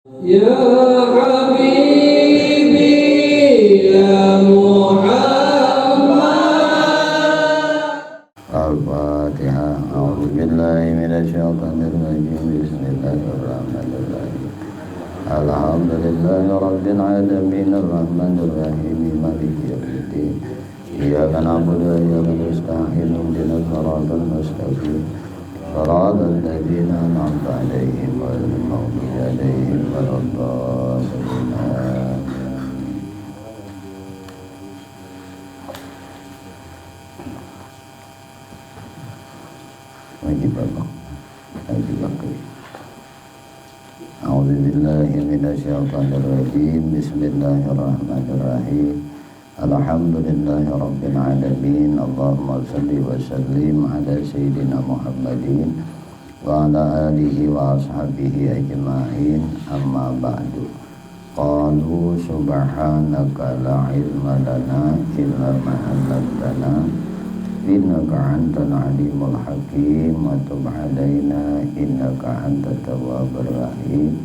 Ya Habibi ya Muhammad. Al-Fatihah. A'udzubillahi minasyaitonirrajim. Bismillahirrahmanirrahim. Alhamdulillahi rabbil alamin arrahmanir rahim maliki yaumiddin. Iyyaka na'budu wa iyyaka nasta'in ihdinas siratal mustaqim. Shiratal ladzina an'amta 'alaihim ghairil maghdubi 'alaihim waladdallin. Wajib Allah. Wajib Allah. A'udzubillahi minasyaitonirrajim. Bismillahirrahmanirrahim. Alhamdulillahi rabbil alamin. Allahumma shalli wa sallim ala sayyidina Muhammadin wa ala alihi wa ashabihi ajma'in. Amma ba'du. Qalu subhanaka la ilma lana illa ma 'allamtana innaka antal alimul hakim wa tub 'alaina innaka antat tawwabur rahim.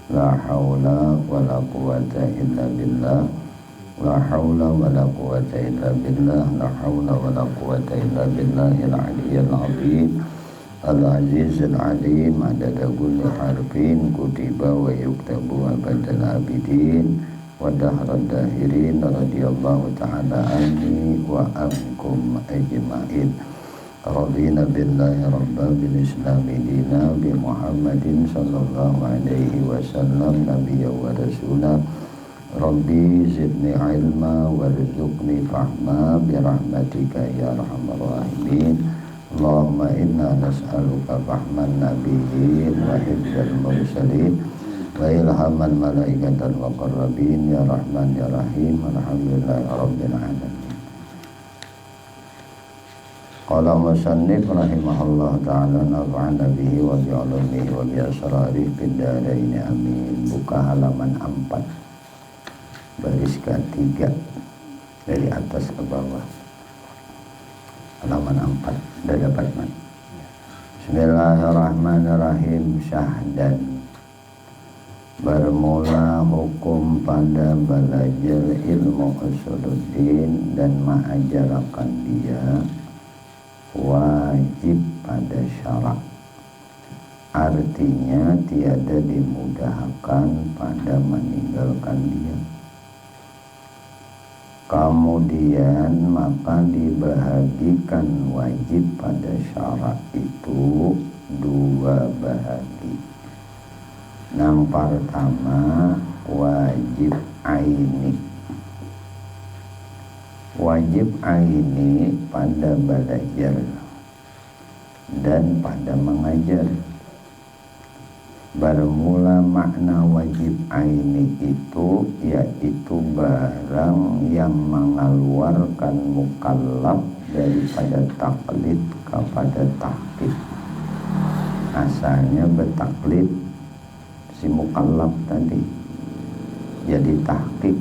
La haula wala quwwata illa billah. La haula wala quwwata illa billah. La haula wala quwwata illa billahil aliyyil azim. Al-azizul alim adada kulli harfin kutiba wa yuktabu abadal abidin wa dahrad dahirin radhiyallahu ta'ala anni wa ankum ajma'in. Radina billahi rabba bil islami dina bi Muhammadin sallallahu alaihi wasallam nabiyya wa rasulah. Rabbi zidni ilma warzuqni fahma bi rahmatika ya arhamar rahimin. Allahumma inna nas'aluka fahman nabiyyin wa hifdzal mursalin wa ilhamal malaikatan wa qarrabin ya rahman ya rahim. Alhamdulillahi rabbil alamin. Qala musannif rahimahullah ta'ala nafa'ana bihi wa bi'ulumihi wa bi'asrarihi fid dharain amin. Buka halaman 4 baris ke-3 dari atas ke bawah. Halaman 4 sudah dapat man. Bismillahirrahmanirrahim. Syahdan. Bermula hukum pada belajar ilmu usuluddin dan mengajarkan dia wajib pada syarak. Artinya tiada dimudahkan pada meninggalkan dia. Kemudian maka dibahagikan wajib pada syarat itu 2 bahagi. Yang pertama wajib aini. Wajib aini pada belajar dan pada mengajar. Bermula makna wajib aini itu yaitu barang yang mengeluarkan mukallaf daripada taklid kepada tahqiq. Asalnya bertaklid si mukallaf tadi jadi tahqiq,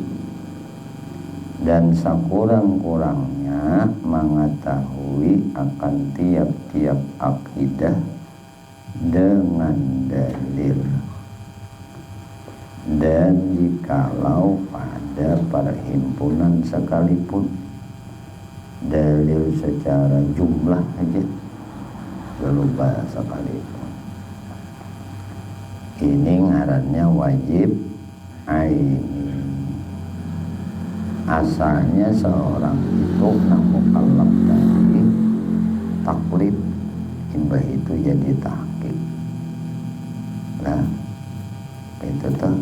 dan sekurang-kurangnya mengetahui akan tiap-tiap akidah dengan dalil. Dan jikalau pada perhimpunan sekalipun dalil secara jumlah aja belum bahasa sekalipun, ini ngarannya wajib aini. Asalnya seorang itu mukallaf dari taklid, imbah itu jadi tahqiq. Nah, itu tuh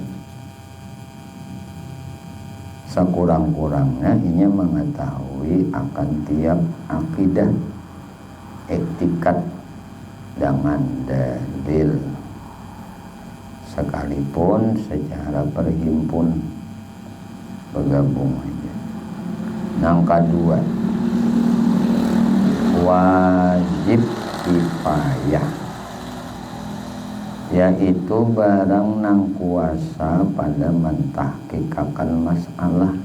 sekurang-kurangnya ini mengetahui akan tiap akidah, etikat dengan dalil, sekalipun secara perhimpun bergabung aja. Yang kedua wajib kifayah, yaitu barang nang kuasa pada mentahqiqakan masalah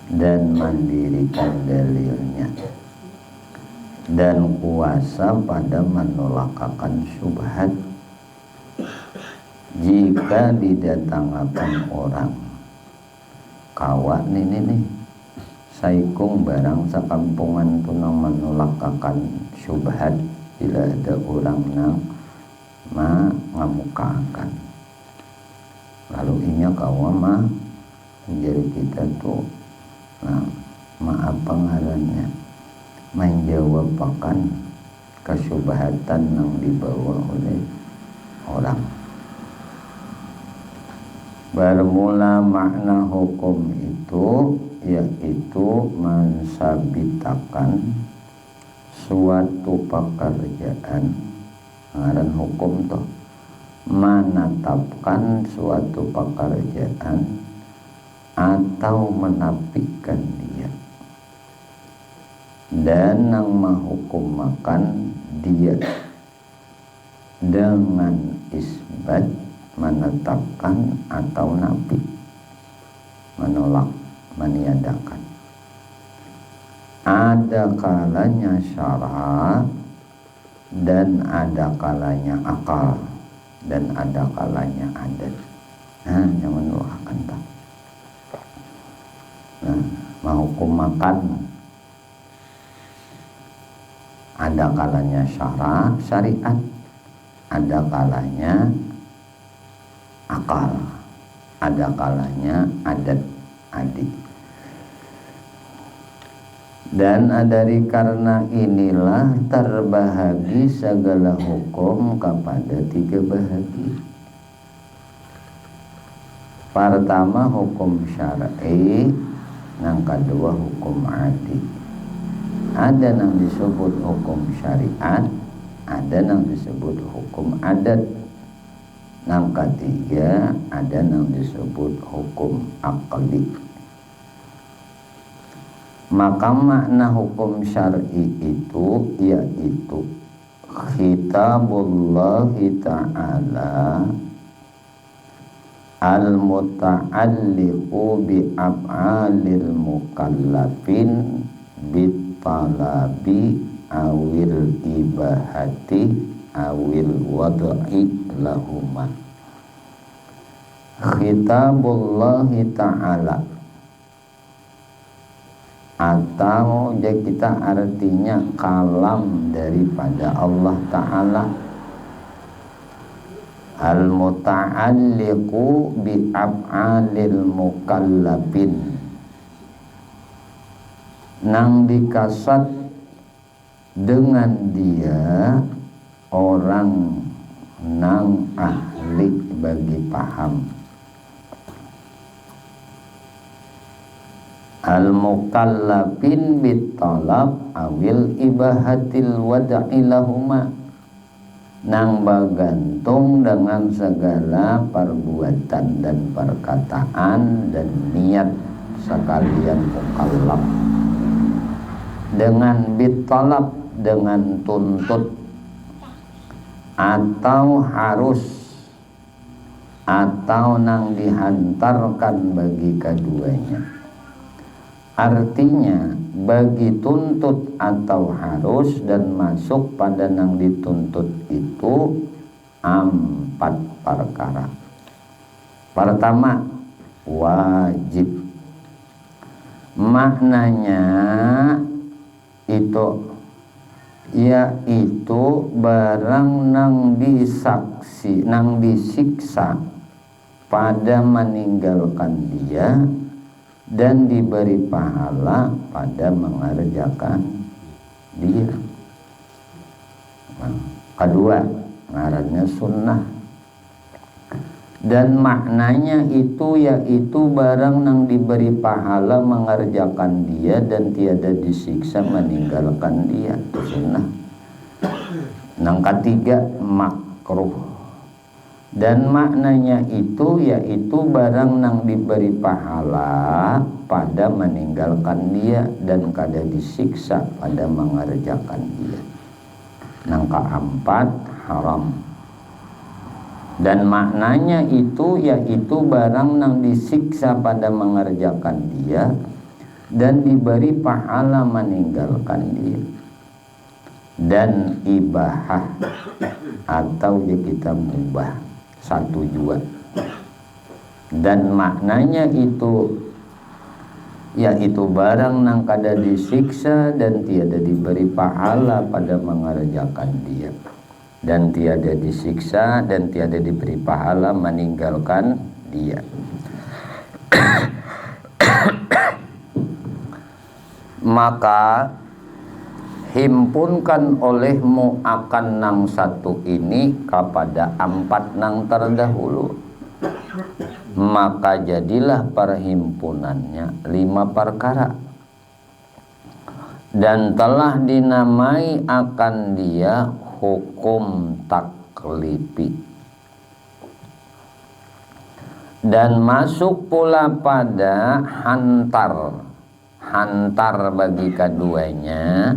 dan mendirikan dalilnya, dan kuasa pada menolakakan syubhat jika didatangkan orang kawa nih saikung barang sakampungan tunang menolakakan syubhat bila ada orang nang mengamukakan. Lalu inya kawa menjadi kita tuh apa ngarannya menjawabakan kesyubhatan yang dibawa oleh orang. Bermula makna hukum itu yaitu mensabitakan suatu pekerjaan, ngaran hukum toh menetapkan suatu pekerjaan atau menafikan dia, dan yang menghukumakan dia dengan isbat menetapkan atau nafi, menolak, meniadakan. Ada kalanya syara dan ada kalanya akal dan ada kalanya adat. Yang menolakkan tak. Menghukumakan ada kalanya syariat, ada kalanya akal, ada kalanya adat adik. Dan dari karena inilah terbahagi segala hukum kepada 3 bahagi. Pertama hukum syar'i, yang kedua hukum adi. Ada yang disebut hukum syariat, ada yang disebut hukum adat. Yang ketiga ada yang disebut hukum aqli. Maka makna hukum syar'i itu yaitu khitabullah ta'ala al-muta'alliqu bi af'alil mukallafin bitalabi awil ibahati awil wad'i lahuma. Khitabullah ta'ala, atau kita artinya kalam daripada Allah Ta'ala, al-muta'alliqu bi af'alil mukallafin, nang dikasat dengan dia orang nang ahli bagi paham. Al-mukallafin bitalab awil ibahatil wad'i lahuma, nang bagantung dengan segala perbuatan dan perkataan dan niat sekalian mukallaf, dengan bitalab, dengan tuntut atau harus atau nang dihantarkan bagi keduanya. Artinya bagi tuntut atau harus dan masuk pada nang dituntut itu 4 perkara. Pertama, wajib. Maknanya itu yaitu barang nang disiksa pada meninggalkan dia dan diberi pahala pada mengerjakan dia. Kedua, ngarannya sunnah. Dan maknanya itu yaitu barang yang diberi pahala mengerjakan dia dan tiada disiksa meninggalkan dia, itu sunnah. Yang ketiga, makruh. Dan maknanya itu yaitu barang yang diberi pahala pada meninggalkan dia dan kada disiksa pada mengerjakan dia. Yang keempat, haram. Dan maknanya itu yaitu barang yang disiksa pada mengerjakan dia dan diberi pahala meninggalkan dia. Dan ibahah atau kita mubah, satu jua. Dan maknanya itu yaitu barang nang kada disiksa dan tiada diberi pahala pada mengerjakan dia, dan tiada disiksa dan tiada diberi pahala meninggalkan dia. Maka himpunkan olehmu akan nang satu ini kepada empat nang terdahulu, maka jadilah perhimpunannya 5 perkara, dan telah dinamai akan dia hukum taklifi, dan masuk pula pada hantar bagi keduanya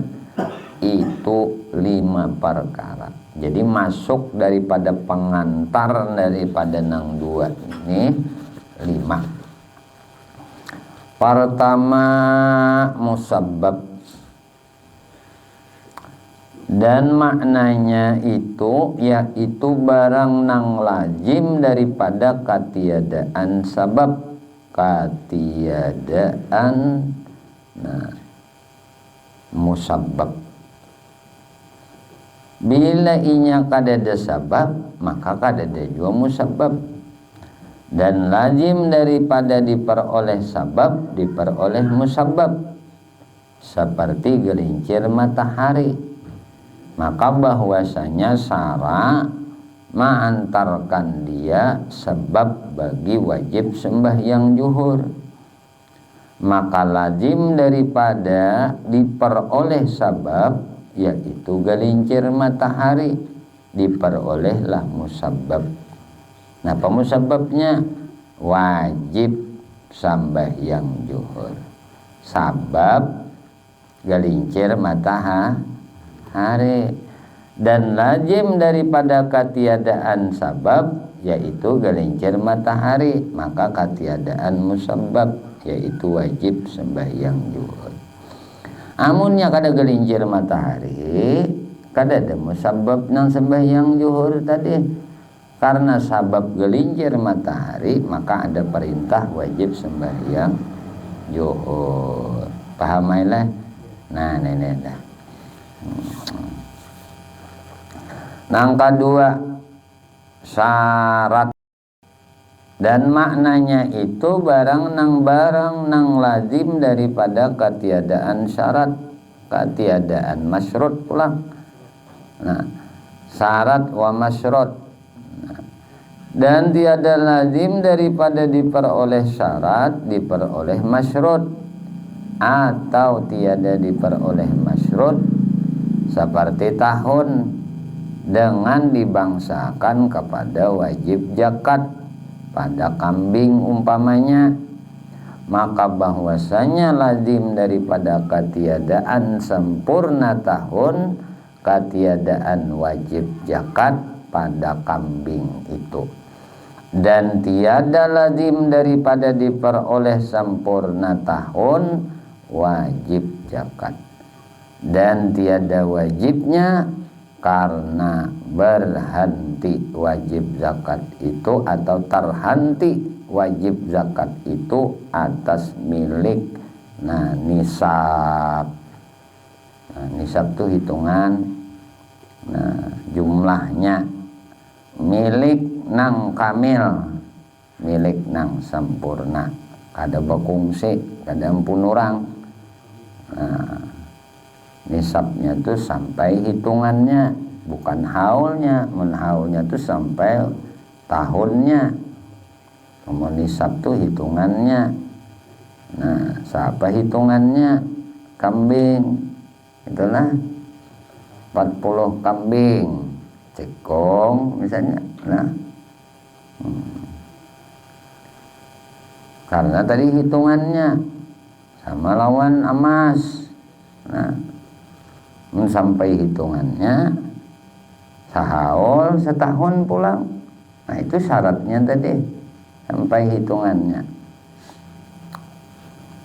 itu 5 perkara. Jadi masuk daripada pengantar daripada nang dua ini 5. Pertama musabbab, dan maknanya itu yaitu barang nang lazim daripada katiadaan sabab, katiadaan musabbab. Bila inya kadada sabab, maka kadada jua musabbab. Dan lazim daripada diperoleh sabab, diperoleh musabbab. Seperti gelincir matahari, maka bahwasanya syara mengantarkan dia sebab bagi wajib sembahyang zuhur. Maka lazim daripada diperoleh sabab, yaitu gelincir matahari, diperolehlah musabbab. Nah, pemusabbabnya wajib sembahyang zuhur. Sabab gelincir matahari, dan lazim daripada katiadaan sabab, yaitu gelincir matahari, maka katiadaan musabbab, yaitu wajib sembahyang zuhur. Amunnya kada gelincir matahari, kada ada musabbab nang sembahyang zuhur tadi. Karena sabab gelincir matahari, maka ada perintah wajib sembahyang zuhur. Pahamailah. Nah, ini dah. Nang kedua syarat, dan maknanya itu barang nang lazim daripada ketiadaan syarat, ketiadaan masyrut pula. Nah, syarat wa masyrut. Nah, dan tiada lazim daripada diperoleh syarat, diperoleh masyrut, atau tiada diperoleh masyrut, seperti tahun dengan dibangsakan kepada wajib zakat pada kambing umpamanya, maka bahwasanya lazim daripada ketiadaan sempurna tahun, ketiadaan wajib zakat pada kambing itu. Dan tiada lazim daripada diperoleh sempurna tahun wajib zakat, dan tiada wajibnya karena berhenti wajib zakat itu atau terhenti wajib zakat itu atas milik nisab. Nisab itu hitungan jumlahnya, milik nang kamil, milik nang sempurna, kada berkongsi, kada ampun orang. Nisabnya itu sampai hitungannya, bukan haulnya. Haulnya itu sampai tahunnya. Kemudian nisab itu hitungannya. Nah, siapa hitungannya? Kambing. Itulah 40 kambing, cekong misalnya. Nah, karena tadi hitungannya sama lawan emas. Nah, sampai hitungannya sahaul setahun pulang. Nah, itu syaratnya tadi, sampai hitungannya.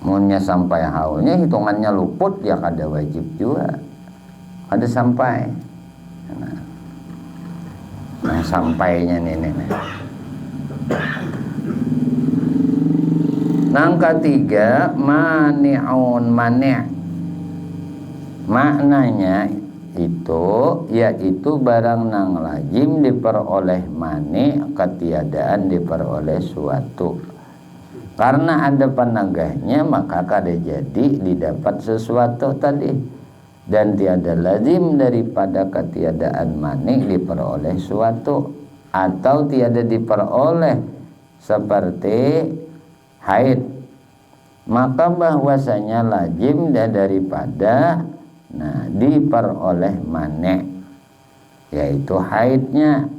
Munnya sampai haulnya, hitungannya luput, ya kada wajib juga, kada sampai. Yang sampainya ini. Yang ketiga, mani'un mani'. Maknanya itu yaitu barang nang lazim diperoleh mani, ketiadaan diperoleh suatu. Karena ada penegahnya maka kada jadi didapat sesuatu tadi. Dan tiada lazim daripada ketiadaan mani diperoleh suatu, atau tiada diperoleh seperti haid, maka bahwasanya lazim daripada diperoleh mani, yaitu haidnya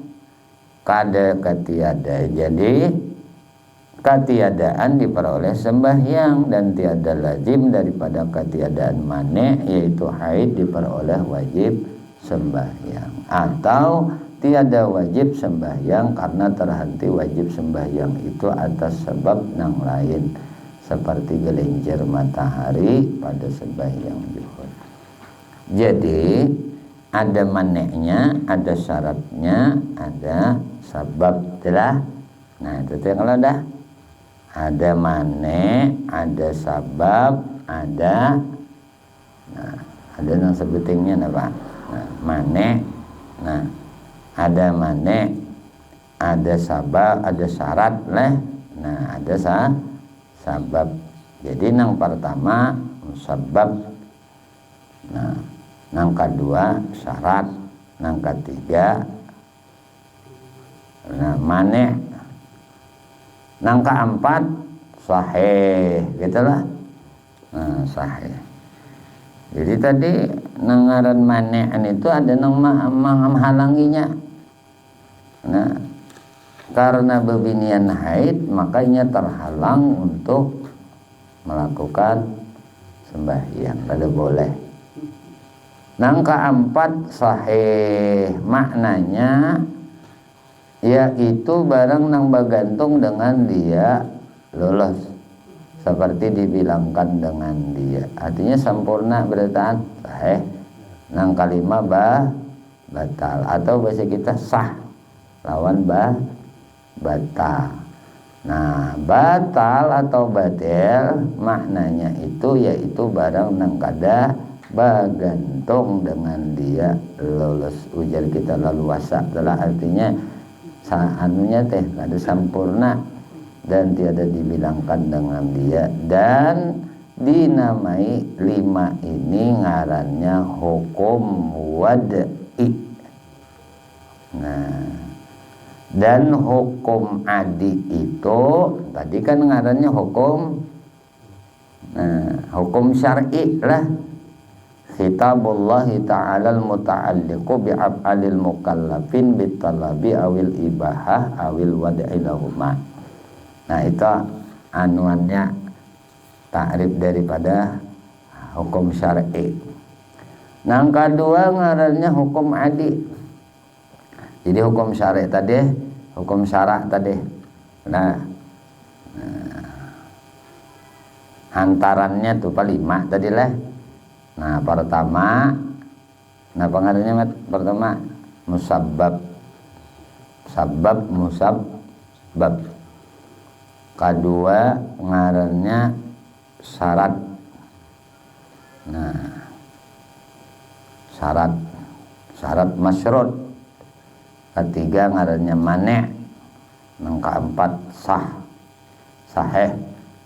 kada ketiada. Jadi ketiadaan diperoleh sembahyang, dan tiada lazim daripada ketiadaan mani yaitu haid diperoleh wajib sembahyang, atau tiada wajib sembahyang karena terhenti wajib sembahyang itu atas sebab yang lain, seperti gelincir matahari pada sembahyang zuhur. Jadi ada mani'nya, ada syaratnya, ada sebab telah. Nah itu yang kalau dah ada mane, ada sabab, ada yang sebutingnya apa? Mane, ada mane, ada sabab, ada syarat leh. Ada sabab. Jadi yang pertama sabab, yang kedua syarat, yang ketiga mane. Yang keempat sahih, gitulah. Sahih. Jadi tadi nangaran mane'an itu ada yang menghalanginya. Karena bebinian haid makanya terhalang untuk melakukan sembahyang, kada boleh. Yang keempat sahih, maknanya yaitu barang yang bergantung dengan dia lolos, seperti dibilangkan dengan dia, artinya sempurna berataan sahih. Yang kelima batal, atau bahasa kita sah lawan batal. Batal atau batil maknanya itu yaitu barang yang kada bergantung dengan dia lolos. Ujar kita lalu wasa telah, artinya anunya kada sempurna dan tiada dibilangkan dengan dia, dan dinamai 5 ini ngarannya hukum wad'i. Dan hukum adi itu tadi kan ngarannya hukum syar'i lah. Khitabullahi ta'ala al-muta'alliqu bi'af'alil mukallafin bitalabi awil ibahah awil wad'i lahuma. Itu anuannya takrif daripada hukum syar'i. Yang kedua ngarannya hukum adi. Jadi hukum syar'i tadi, hukum syarak tadi. Hantarannya tuh 5 tadi lah. Pertama, pengaruhnya pertama musabbab, sabab musabbab. Kedua ngarannya syarat. Syarat masyrut. Ketiga ngarannya mane'. Yang keempat sahih.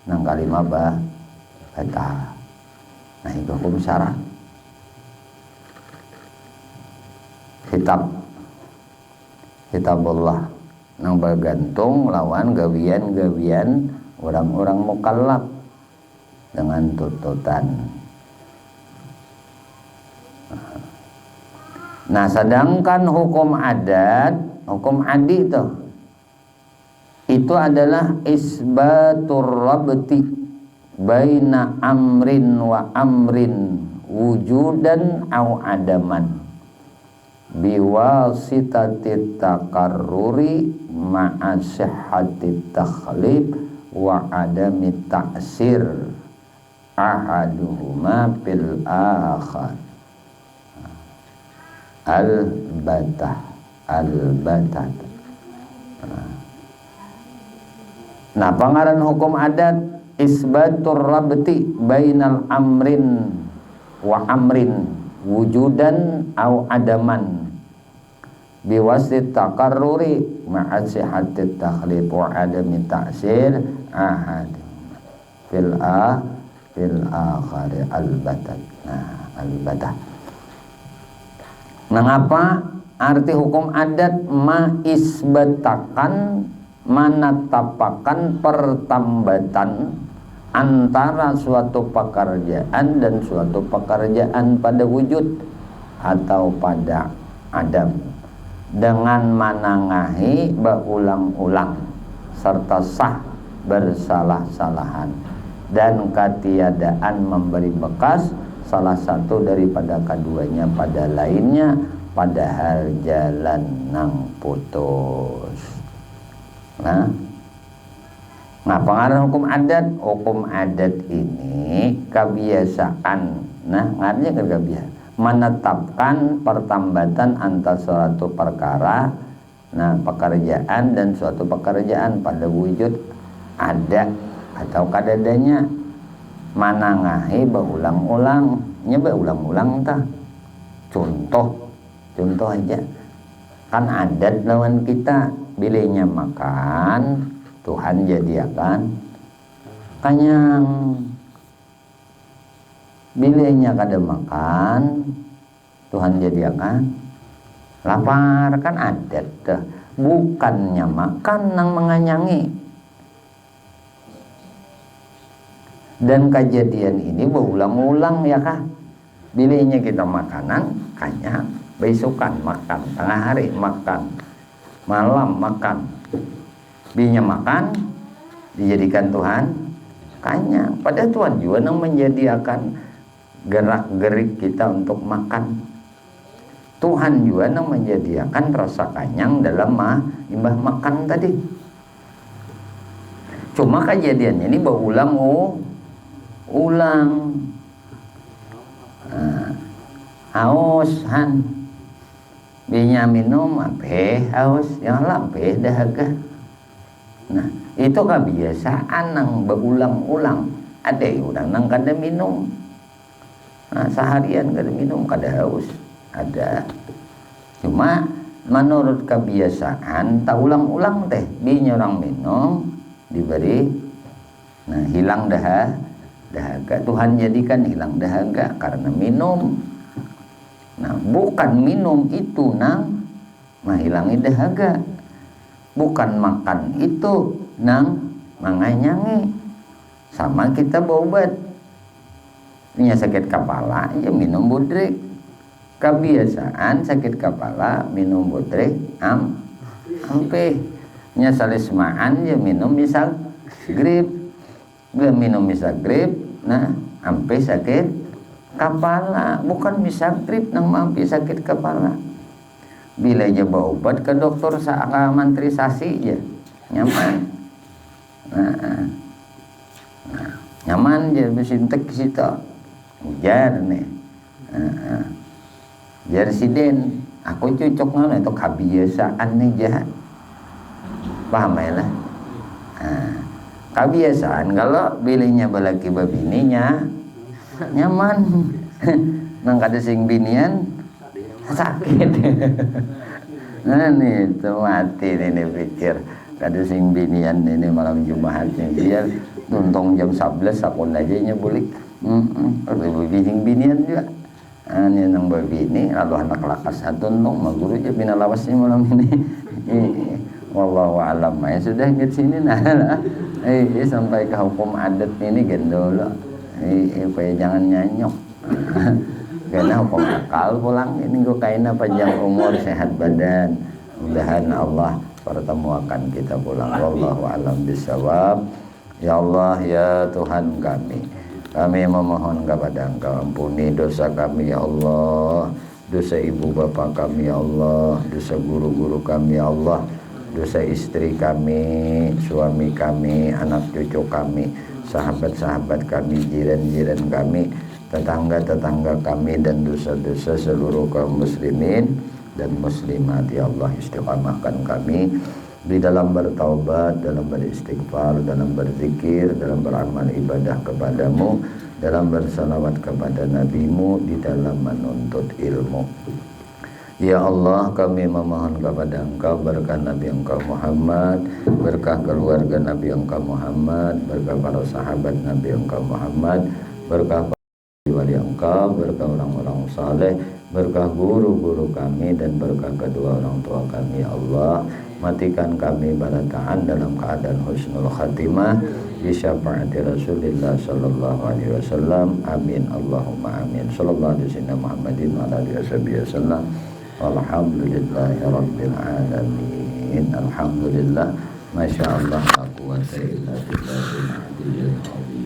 Yang kelima batal. Itu hukum syarat. Kitabullah yang bergantung lawan gawian-gawian orang-orang mukallaf dengan tuntutan. Sedangkan hukum adat, hukum adi itu adalah isbatur rabti baina amrin wa amrin wujudan au adaman biwasitatit takarruri ma'a sihhatit takhlib wa adami ta'sir ahaduhuma fil akhar al-batah al-batat. Nah, pangaran hukum adat isbatur rabti bainal amrin wa amrin wujudan au adaman biwasit takarruri ma'at sihatit takhlif wa adami ta'sir ahad fil akhari al-batat. Nah, al-batat. Mengapa arti hukum adat isbatakan menetapkan pertambatan antara suatu pekerjaan dan suatu pekerjaan pada wujud atau pada adam dengan menengahi berulang-ulang serta sah bersalah-salahan dan ketiadaan memberi bekas salah satu daripada keduanya pada lainnya padahal jalan nang putus. Nah, pengaruh hukum adat ini kebiasaan. Nah, artinya kebiasaan menetapkan pertambatan antara suatu perkara, nah pekerjaan dan suatu pekerjaan pada wujud ada atau kadadanya manangahi berulang-ulang, berulang-ulang tah. Contoh aja kan adat lawan kita bilenya makan Tuhan jadiakan kanyang, bilenya kada makan Tuhan jadiakan lapar, kan adat tuh. Bukannya makan nang menganyangi. Dan kejadian ini berulang-ulang ya kah, bilenya kita makanan kanyang, besokan makan, tengah hari makan, malam makan, binya makan dijadikan Tuhan kanyang. Padahal Tuhan juga yang menyediakan gerak-gerik kita untuk makan. Tuhan juga yang menyediakan rasa kanyang dalam imbah makan tadi. Cuma kejadiannya ini berulang-ulang. Haus han binya minum haus yang lampe dahaga. Nah, itu kebiasaan nang berulang-ulang. Ada orang nang kada minum. Nah, seharian kada minum, kada haus. Ada. Cuma menurut kebiasaan tak ulang-ulang teh binya orang minum diberi. Nah, hilang dahaga. Tuhan jadikan hilang dahaga karena minum. Nah, bukan minum itu nang menghilangi dahaga. Bukan makan itu nang menganyangi. Sama kita berobat. Punya sakit kepala ya minum bodrek. Kebiasaan sakit kepala minum bodrek ampe. Nya salismaan ya minum bisa grip. Bila minum bisa grip, nah ampe sakit kepala. Bukan bisa grip nang mampi sakit kepala. Bila aja berobat ke dokter saaka mantrisasi aja nyaman. Nah, nyaman aja besintek situ. Ujar nih. Jar siden. Aku cocok ngono itu kebiasaan nih jahat. Paham ya lah. Kebiasaan kalau bilinya balaki babininya nyaman. Nang kada sing binian sakit. Nah nih itu mati ini pikir kada sing binian ini malam Jumatnya dia nuntong jam 11 sakon aja nya bulik. Sing binian juga. Ini nang babini lalu anak lakas satu nong maguru aja binalawasnya malam ini. Wallahu a'lam. Ya sudah ingat sini nah. Sampai ke hukum adat ini gendolo. Supaya jangan nyanyok. Karena hukum akal pulang ini gue kaina panjang umur sehat badan. Mudahan Allah pertemukan kita pulang. Wallahu a'lam bisawab. Ya Allah ya Tuhan kami memohon kepada Engkau ampuni dosa kami ya Allah, dosa ibu bapak kami ya Allah, dosa guru-guru kami ya Allah, dosa istri kami, suami kami, anak cucu kami, sahabat-sahabat kami, jiran-jiran kami, tetangga-tetangga kami, dan dosa-dosa seluruh kaum muslimin. dan muslimat. Ya Allah, istiqamahkan kami di dalam bertaubat, dalam beristighfar, dalam berzikir, dalam beramal ibadah kepadamu, dalam bersalawat kepada nabimu, di dalam menuntut ilmu. Ya Allah, kami memohon kepada Engkau berkah Nabi Engkau Muhammad, berkah keluarga Nabi Engkau Muhammad, berkah para sahabat Nabi Engkau Muhammad, berkah para wali Engkau, berkah orang-orang saleh, berkah guru-guru kami, dan berkah kedua orang tua kami. Ya Allah, matikan kami barataan dalam keadaan husnul khatimah bi syafaati Rasulillah sallallahu alaihi wasallam. Amin Allahumma amin. Sallallahu alaihi wasallam Muhammadin wa alihi wasallam. Alhamdulillahi rabbil alamin. Alhamdulillah, masya Allah, la quwwata illa billahil aliyyil azim.